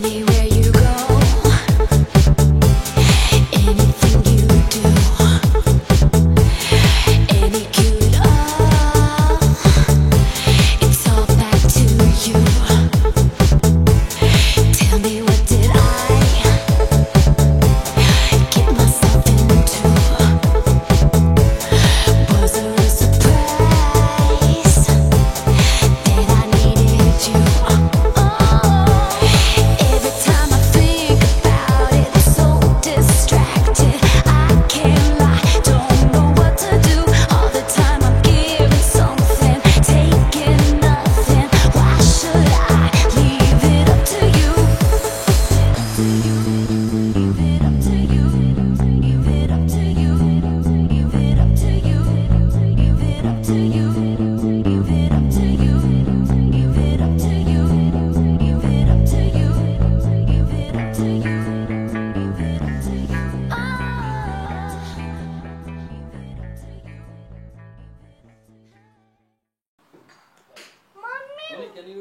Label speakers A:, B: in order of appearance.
A: Anywhere you go, anything you do, any cue at all, it's all back to you. Tell me, what did I get myself into? Was there a surprise that I needed you? Every time I think about it, so distracted, I can't lie, don't know what to do. All the time I'm giving something, taking nothing. Why should I leave it up to you? Leave it up to you. Leave it up to you. Leave it up to you. Leave it up to you. Leave it up to you. Leave it up to you. Leave it up to you. Leave it up to you. Leave it up to you.
B: Mommy, can you